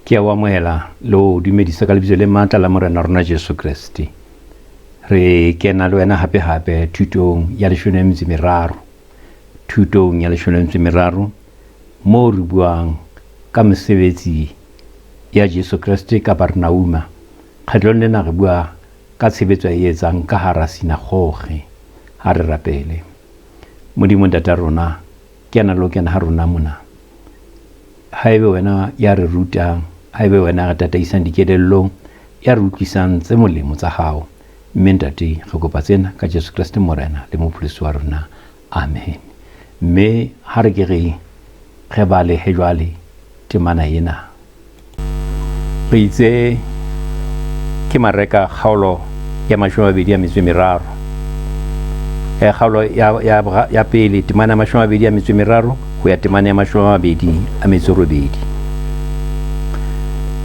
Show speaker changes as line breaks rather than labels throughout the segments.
ke a amohela le ho dumedisa ka lebitso le matla la morena rona Jesu Kriste. Re kena le wena hape thutong ya 13, thutong ya 13 moo re buang ka mesebetsi ya Jesu Kriste ka Kapernauma. Kgetlong lena re bua ka tshebetso e etsang ka hara sinagoge. Ha re rapele Modimo Ntate rona ke ana lo kena ha rona mona. Haebe wena ya re rutang, haebe wena ga tataisang dikelellong, ya re utlwisang tse molemo tsa hao, mme Ntate re kopa tsena ka Jesu Kriste morena le mopholosi wa rona. Amen. Mme ha re ke re bale he jwale temana ena re itse ke mareka kgaolo ya 23, kgaolo ya pele temana ya 23 ho ya temana ya 28.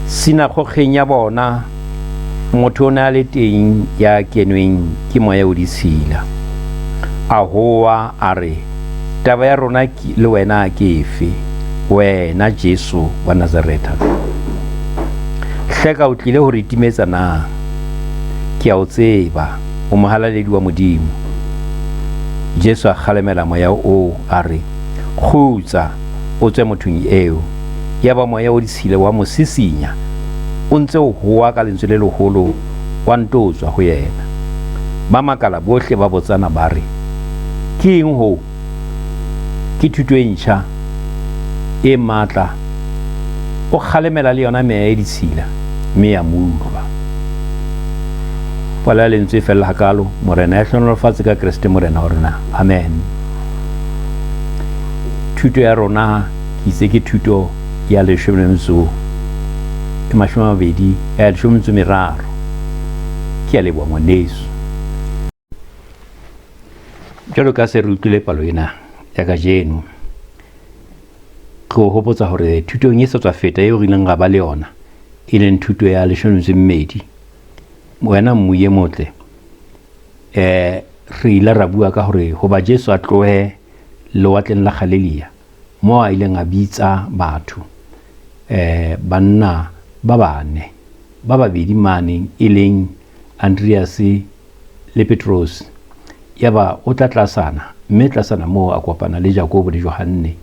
Sinagogeng ya bona motho o na le teng ya kenweng ke moya o ditshila. A hoa a re, taba ya rona le wena ke efe, wena Jesu wa Nazareta? Hleka o tlile ho re timetsa na? Ke a o tseba, o mohalaledi wa Modimo. Jesu a kgalemela moya o a re, kgutsa o tswe mothong eo. Ya ba moya o ditshila wa mo sisinya, o ntse o hoa ka lentswe le leholo, wa ntotswa ho yena. Ba makala bohle ba botsana ba re, ke eng ho? Ke thuto e ntjha e matla, o kgalemela le yona meya e ditshila, mme ya mulwa. Pala lentswe fela hakalo, morena ya hlonolofatse ka Kriste morena wa rona. Amen. Thuto ya rona ke itse ke thuto ya 13 ke a leboha ngwaneso. Jwalo ka se re utlwile palo ena ya kajeno, ke o hopotsa hore thutong e sa tswa feta eo re ileng ra ba le yona, e leng thuto ya 12, wena mmuye motle, re ile ra bua ka hore hoba Jesu a tlohe lewatleng la Galilee moo a ileng a bitsa batho banna ba bane, ba babedi mane e leng Andreas le Petros. Yaba o tla tlasana, mme tlasana moo a kopana le Jakobo le Johanne,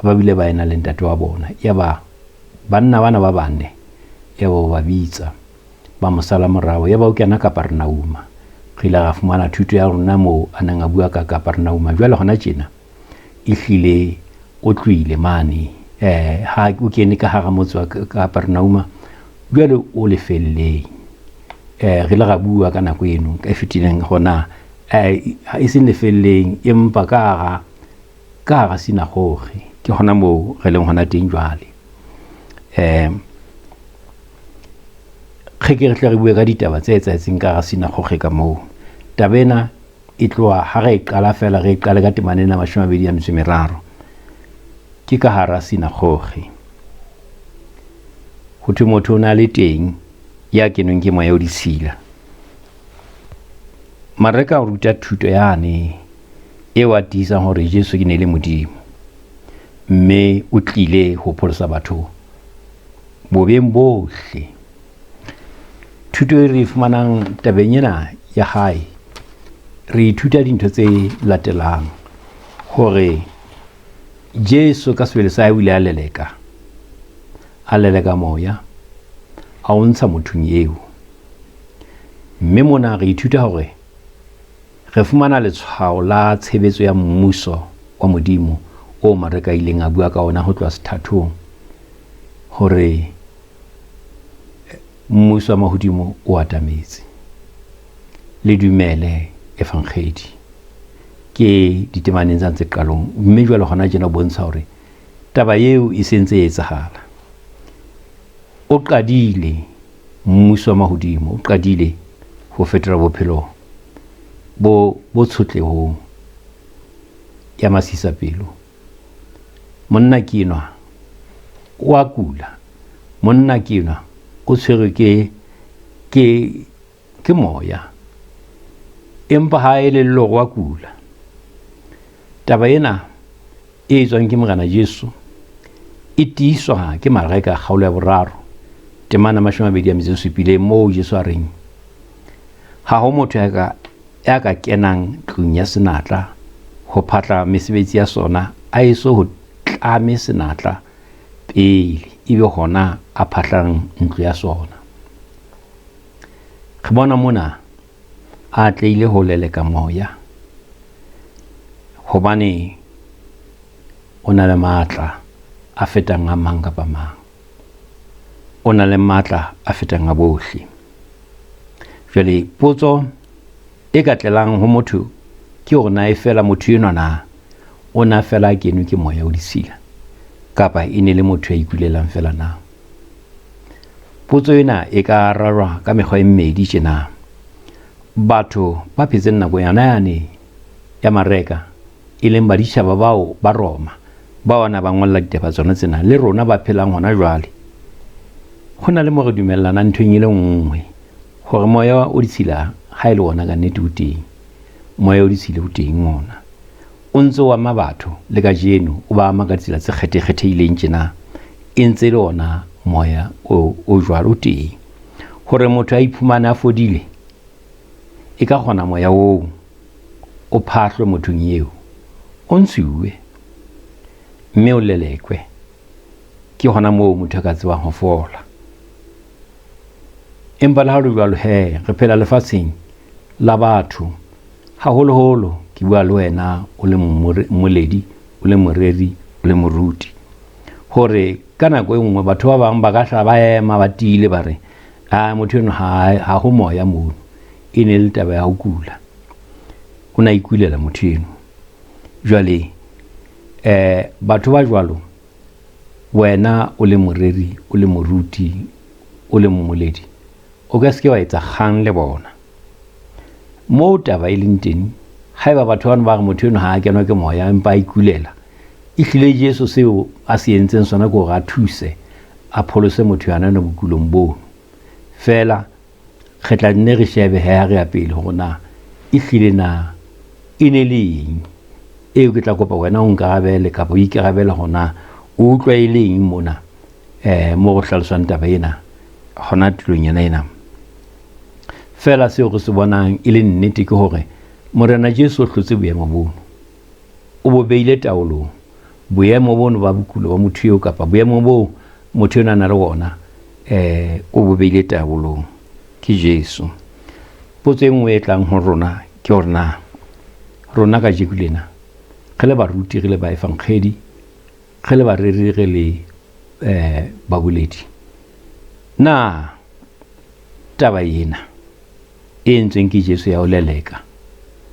ba bile ba ena le ntate wa bona. Yaba banna bana ba bane yaba ba bitsa ba mosala morao, yaba o kena Kapernauma. Re ile ra fumana thuto ya rona moo a nang a bua ka Kapernauma. Jwale hona tjena e hlile o tlwile mane ha o kene ka hara motse wa Kapernauma, jwale o lefelleng. Re ile ra bua ka nako eno ka fetileng hona e seng lefelleng, empa ka hara sinagoge. Ke hona moo re leng hona teng jwale. Re tle re bue ka ditaba tse etsahetseng ka hara sinagoge ka moo. Taba ena e tloha ha re qala fela, re qale ka temana ena 23, ke ka hara sinagoge. Ho thwe motho o na le teng ya kenweng ke moya o ditshila. Mareka o ruta thuto yane e wa tiisang hore Jesu ke ne le Modimo, mme o tlile ho pholosa batho bobeng bohle. Thuto e re fumanang tabeng ena ya hae, re ithuta dintho tse latelang: hore Jesu ka sebele sa hae o ile a leleka moya, a o ntsha mothong eo. Mme mona re ithuta hore re fumana letshwao la tshebetso ya mmuso wa Modimo o mareka ileng a bua ka ona ho tloha sethathong, hore mmuso wa mahodimo o atametse. Le dumele evankhedi ke ditemaneng tsa ntse qalong, mme jwale hona tjena o bontsha hore taba eo e sentse e etsahala. O qadile mmuso wa mahodimo, o qadile ho fetola bophelo bo tshotlehong ya masisapelo. Monna ke enwa o a kula, monna ke enwa o tshwerwe ke moya, empa ha e le llo wa kula. Taba ena e etswang ke morena Jesu e tiiswa ke mareka kgaolo ya 3 temana 27 moo Jesu a reng ha ho motho ya ka kenang tlung ya senatla ho phatla mesebetsi ya sona a eso ho tlame senatla pele ebe hona a phatlang ntlo ya sona. Re bona mona a tleile ho leleka moya hobane o na le matla a fetang a mang kapa mang, o na le matla a fetang a bohle. Jwale potso e ka tlelang ho motho ke hore na e fela motho enwa na o na fela kenwe ke moya o disila kapa e ne le motho ya ikulelang fela na. Potso ena e ka rarwa ka mekgwa e mmedi tjena. Batho ba phetseng nako yane ya mareka e leng baditjhaba bao ba Roma ba wana ba ngolla ditaba tsona tsena le rona ba phelang hona jwale. Ho na le mo re dumellana nthong e le nngwe hore moya o ditshila ha ile wona ka nnete o teng, moya o ditshila o teng ona. O ntse wa ma batho le ka jeno o ba ama ka tsela tse kgethehileng tjena e ntse le ona moya o jwalo teng. Hore motho a iphumana a fodile e ka kgona moya o phahlwe mothong eo o ntshuwe mme o lelekwe ke hona moo motho a ka tsebang ho fola. Empa le ha re jwalo re phela lefatsheng la batho haholoholo ke bua le wena o le mmoledi, o le moreri, o le moruti, hore ka nako e nngwe batho ba bang ba ka hla ba ema ba tile ba re motho eno ha ho moya moo, e ne le taba ya ho kula, o na ikulela motho eno. Jwale batho ba jwalo wena o le moreri, o le moruti, o le mmoledi, o ka se wa etsa kgang le bona moo taba e leng teng. Haeba batho bana ba re motho eno ha a kenwa ke moya empa a ikulela, e hlile Jesu seo a se entseng sona ko ga thuse a pholose motho yana no bokulong bo. Fela re tla nne re shebe ha re ya pele hore na e hlile na e ne le eng eo ke tla kopa wena o nkarabele kapa o ikarabela hona o utlwa e le eng mona mo go hlalosang taba ena hona tulong ena. Fela seo re se bonang e le nnete ke hore Morena Jesu o hlotse boemo bono, o bo beile taolong boemo bono ba bokulo ba motho eo kapa boemo bo motho ena na le wona o bo beile taolong ke Jesu. Potso e nngwe e tlang ho rona ke hore na rona ka jekulena re le baruti, re le baefangkgedi, re le bareri, re le baboledi, na taba ena e entsweng ke Jesu ya o leleka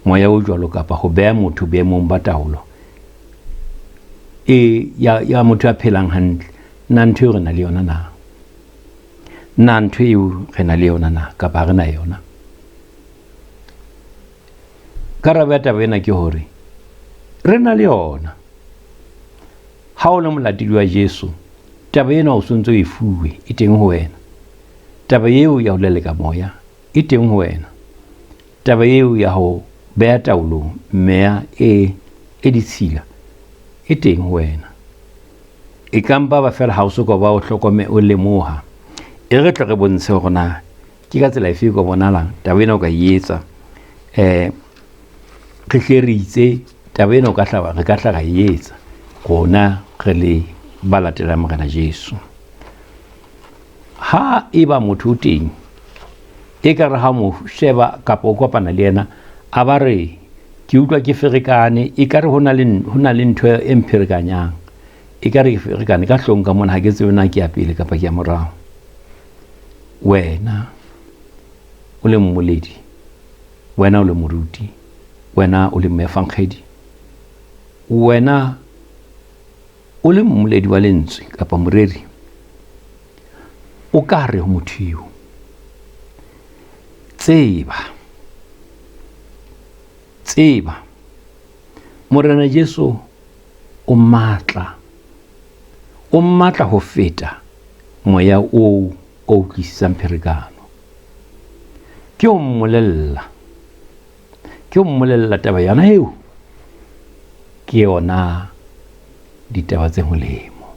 moya o jwalo kapa ho beha motho boemong ba taolo ya motho a phelang hantle, na ntho eo re na le yona na ntho eo re na le yona na kapa re na yona? Karabo ya taba ena ke hore re na le yona. Ha o le molatedi wa Jesu, taba ena o sontso e fuwe e teng ho wena. Taba eo ya ho leleka moya e teng ho wena. Taba eo ya ho beha taolong meya e ditshila e teng ho wena. E kampa ba fela ha o soka ba o hlokomela o lemoha, e re tle re bontshe hore na ke ka tsela efe go bonalang taba ena o ka e etsa. Re hleritse taba ena o ka hla re ka hla ga e etsa rona re le ba latelang Morena Jesu. Ha eba motho o teng e ka re ha mo sheba kapa o kopana le yena a ba re ke utlwa ke ferekane, e ka re ho na le ntho e mpherekanyang, e ka re ferekane ka hlong ka mona ha ke tsebe na ke ya pele kapa ke ya morao. Wena o le mmoledi, wena o le moruti, wena o le moefangkgedi, wena o le mmoledi wa lentswe kapa moreri, o ka re ho motho eo tseba Morena Jesu o matla ho feta moya o utlwisisang pherekano. Ke o mmolella taba yana eo ke yona ditaba tse molemo,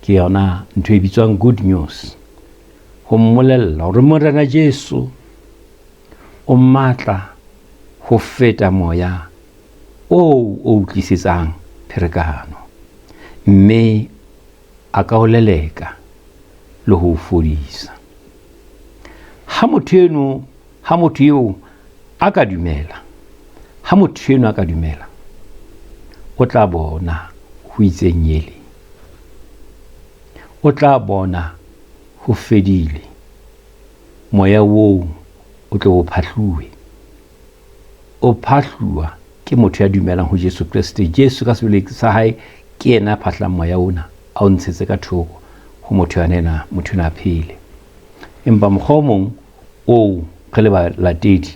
ke yona ntho e bitswang good news, ho mmolella hore Morena Jesu o matla ho feta moya o utlwisisang pherekano, mme a ka o leleka le ho fodisa. Ha motho eo a ka dumela, o tla bona ho itsenyele, o tla bona ho fedile, moya woo o tlo o phahluwe. O phahluwa ke motho ya dumelang ho Jesu Kriste. Jesu ka sebele sa hae ke yena a phahlang moya ona, a o ntshetse ka thoko ho motho yana a phele. Empa mokgwa o mong o re le balatedi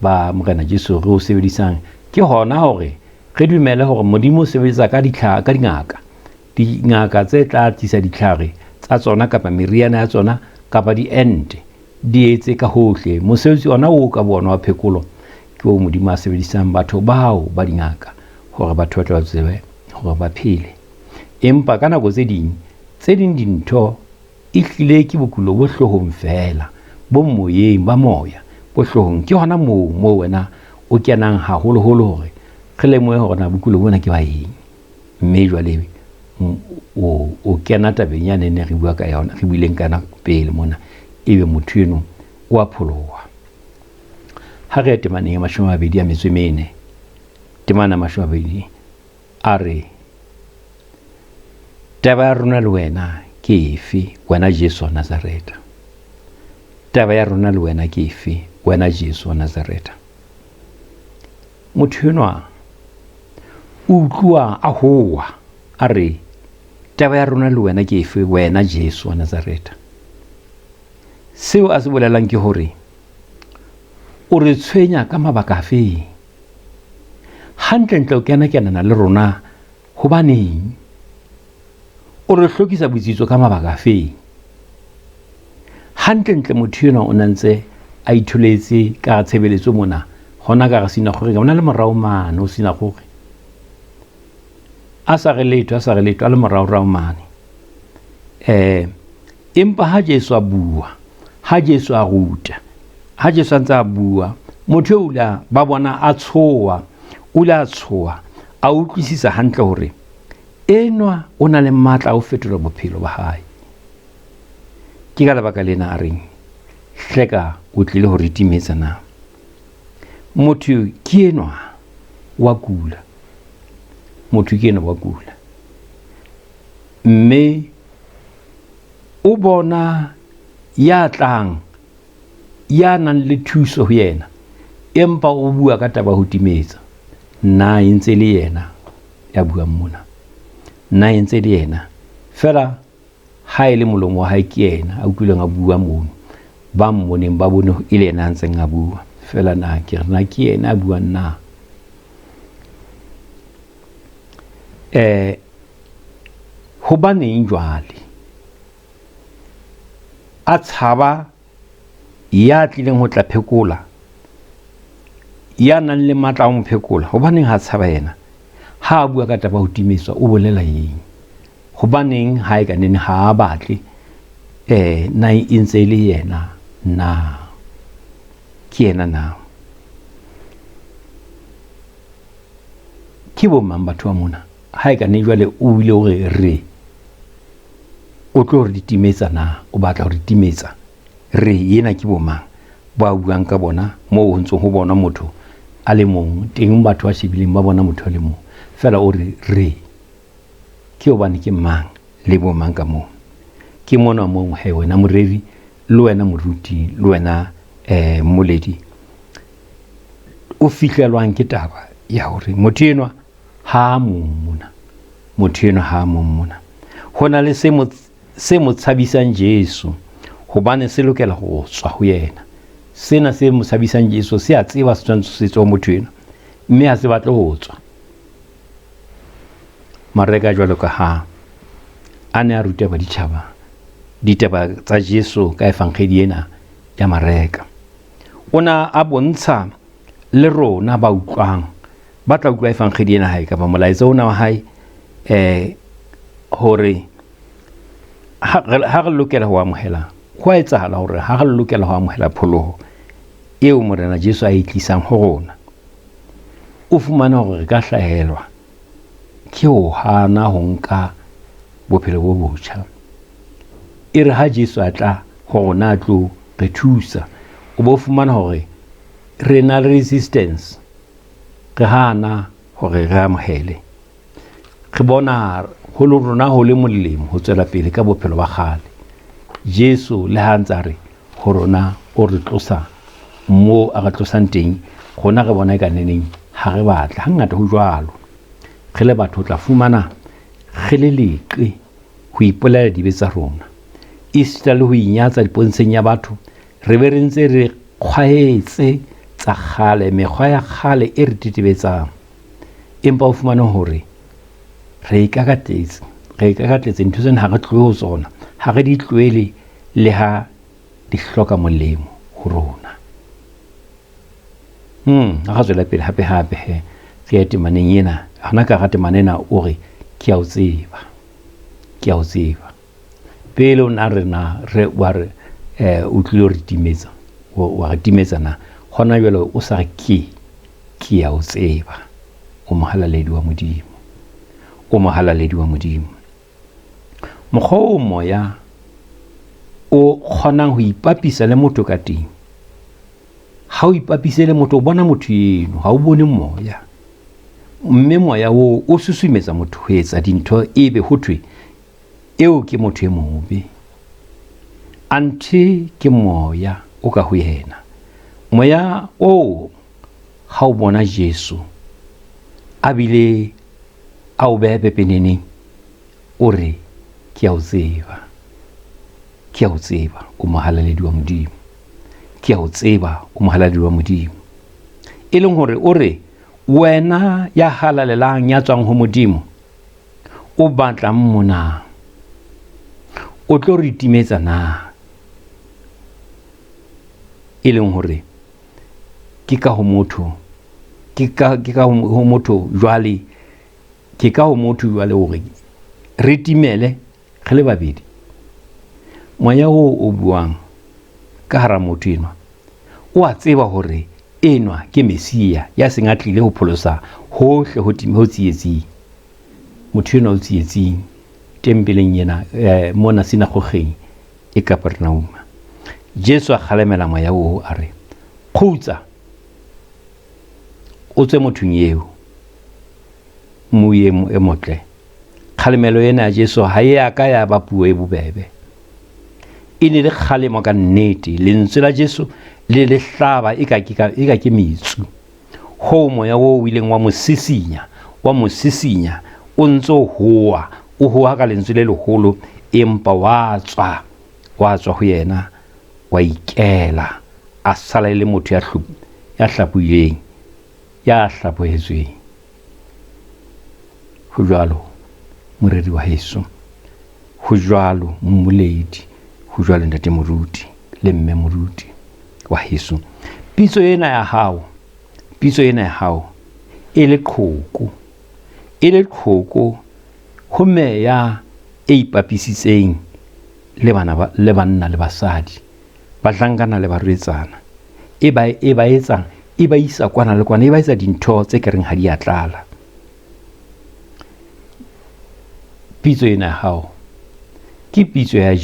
ba Morena Jesu re o sebedisang ke hona hore re dumele hore Modimo o sebetsa ka dingaka tse tla tlisa ditlhare tsa tsona kapa meriana ya tsona kapa diente di etse ka hohle. Mosebetsi ona o ka bona wa phekolo ke o Modimo a sebedisang batho bao ba dingaka hore batho ba tla tsebe hore ba phele. Empa ka nako tse ding dintho e hlile ke bokulo bo hlohong fela, bo moyeng ba moya bo hlohong. Ke hona moo wena o kenang haholoholo hore re lemohe hore na bokulo bona ke ba eng, mme jwale o kena tabeng ya nene re bua ka yona, re buileng kana pele mona, ebe motho eno o a pholoha. Ha re temaneng ya 24 temana 20 a re taba ya rona le wena ke efe wena Jesu wa Nazareta. Taba ya rona le wena ke efe wena Jesu wa Nazareta. Motho enwa o utlwa a hoa a re taba ya rona le wena ke efe wena Jesu wa Nazareta. Seo a se bolelang ke hore o re tshwenya ka mabaka afe, hantle o kenana le rona hobaneng, o re hlokisa botsitso ka mabaka afe. Hantle motho enwa o nantse a itholetse ka tshebeletso mona hona ka sina gore ga ona le morao mane, o sina gore a sa re letho a le morao mane. Empa ha Jesu a bua, ha Jesu a ruta, ha Jesu a ntse a bua, motho o la ba bona a tshoa, a utlwisisa hantle hore enwa o na le matla o fetola bophelo ba hae. Ke ka lebaka lena a reng hleka o tlile ho ritimetsa na. Motho ke enwa wa kula, mme o bona ya tlang ya nang le thuso ho yena, empa o bua ka taba ho timetsa. Na e ntse le yena ya buang mona, na e ntse le yena fela ha ile molomo wa hae ke yena a utlwileng a bua mono, ba mmoneng ba bone e le yena a ntseng a bua fela. Na ke re na ke yena a buang na. Hobaneng jwale a tshaba ya tlileng ho tla phekola, ya nang le matla a mo phekola? Hobaneng ha tshaba yena? Ha a bua ka taba ho timetswa o bolela eng? Hobaneng ha e ka nene ha a batle na e ntse le yena na, ke yena na? Ke bo mang batho ba mona ha e ka ne jwale o ile hore re o tlo re ditimetsa na, o batla ho ritimetsa re yena ke bo mang ba buang ka bona mo ho ntse ho bona motho a le mong teng, batho ba shebileng ba bona motho a le mong fela o re ke hobane ke mang le bo mang ka mo. Ke mona mo he wena moreri le wena moruti le wena moledi o fihlelwang ke taba ya hore motho enwa ha mona, hona le se mo tshabisang Jesu hobane se lokela ho tswa ho yena. Sena se mo tshabisang Jesu se a tseba setso motho enwa, mme ha se batle ho tswa. Mareka jwalo ka ha a ne a ruta ba ditaba tsa Jesu ka efangeli ena ya mareka, ona a bontsha le rona ba utlwang ba tla utlwa efangeli ena hae kapa molaetsa ona wa hae hore ha re lokela ho amohela go a etsahala gore ga re lokela go amogela phologo eo morena Jesu a e tlisang go rona, o fumana gore re ka hlahelwa ke o hana go nka bophelo bo botjha. E re ha Jesu a tla go rona a tlo re thusa, o bo fumana gore re na le resistance, re hana gore re amogele. Re bona go le rona go le molemo go tswela pele ka bophelo ba gale. Jesu le ha ntse re go rona o re tlosa mo a re tlosang teng, gona re bona ka neneng ha re batla. Hangata go jwalo re le batho tla fumana ge le leqe go ipolela dibe tsa rona, isita le go inyatsa dipontsheng ya batho, re be re ntse re kgwaetse tsa gale, mekgwa ya gale e re titebetsang. Empa o fumana hore re ikakatletse ntho tsena ha re tlohe ho tsona, ha re di tlohele le ha di hloka molemo ho rona. Ha tswela pele hape he re ya temaneng ena, hona ka ga temanena o re ke a o tseba pele o na re wa re o tlile re timetsa wa re timetsa na gona jwale o sa ke a o tseba. O mohalaledi wa Modimo, mokgwa o moya o kgonang ho ipapisa le motho ka teng. Ha o ipapise le motho o bona motho eno, ha o bone moya, mme moya o susumetsa motho ho etsa dintho ebe ho thwe eo ke motho e mobe. Anthe ke moya o ka ho yena. Moya o ha o bona Jesu a bile a o beha pepeneneng, o re ke a o tseba o mohalaledi wa Modimo, ke a o tseba o mohalaledi wa Modimo. E leng hore o re wena ya halalelang ya tswang ho Modimo, o batla mmona, o tlo re timetsa na. E leng hore ke ka ho motho jwale hore re timele re le babedi. Moya o buang ka hara motho enwa o a tseba hore enwa ke Mesia ya seng a tlile ho pholosa hohle ho tsietsing. Motho enwa o tsietsing tempeleng yena mona sinagogeng e Kapernaum. Jesu a kgalemela moya o a re khutsa o tswe mothong eo moyeng e motle. Kgalemelo ena ya Jesu ha ya ka ya ba puo e bobebe, e ne le kgalemo ka nnete. Lentswe la Jesu le hlaba e ka ke metsu. Ho moya o ileng wa mo sisinya o ntso hoa ka lentswe le leholo, empa wa tswa ho yena, wa ikela a sala le motho ya hlapuileng, ya hlapohetsweng. Ho jwalo moredi wa Yesu, ho jwalo mmoledi, ho jwalo ntate moruti le mme moruti wa Yesu. Pitso ena ya hao e le qhoko ho meya e ipapisitseng le banna le basadi, batlankana le barwetsana, e ba etsang, e ba isa kwana le kwana, e ba etsa dintho tse ke reng ha di a tlala. Pitso ena ya hao ke pitso ya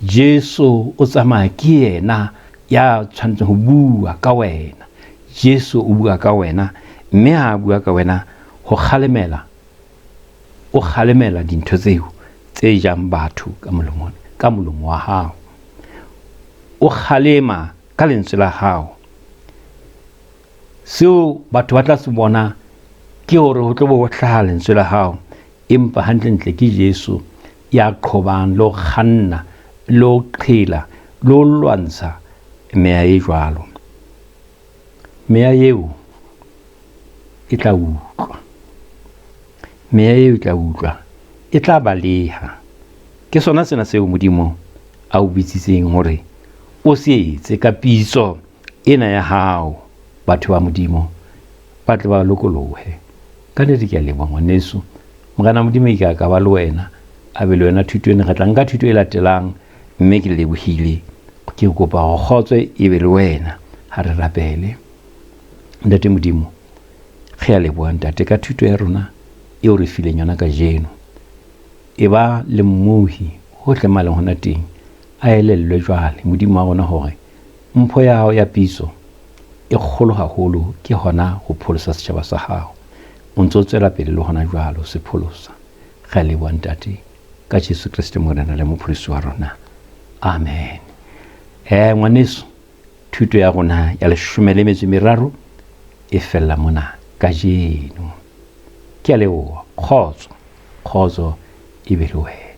Jesu o tsamaya ke yena ya tshwantseng ho bua ka wena. Jesu o bua ka wena, mme ha bua ka wena o kgalemela dintho tseo tse jang batho ka molomo wa hao. O kgalema ka lentswe la hao. Seo batho ba tla se bona ke hore ho tlo bo hlaha lentswe la hao, empa hantle ke Jesu ya qhobang lo khanna lo qhela lo lwantsha meya e jwalo. Meya eo e tla utlwa, e tla baleha. Ke sona sena seo Modimo a o bitsitseng hore o se etse ka pitso ena ya hao. Batho ba Modimo ba tle ba lokolohe. Ka nnete ke a leboha ngwaneso, Morena Modimo ka ba le wena, a be le wena thutong. Re tla nka thuto e latelang, mme ke lebohile ke kopa go kgotswe e be le wena ha re rapele. Ntate Modimo ge a leboa ntate ka thuto ya rona eo re fileng yona ka jeno, e ba le mmohi hohle maleng hona teng a elellwe jwale Modimo wa rona hore mpho ya hao ya pitso e kgolo haholo ke hona ho pholosa setjhaba sa hao. O ntso tswela pele le hona jwalo se pholosa. Ge a leboa ntate ka Jesu Kriste morena le mopholisi wa rona, amen. Ngwaneso, thuto ya rona ya 13 e fella mona ka jeno. Ke a leboha, kgotso e be le wena.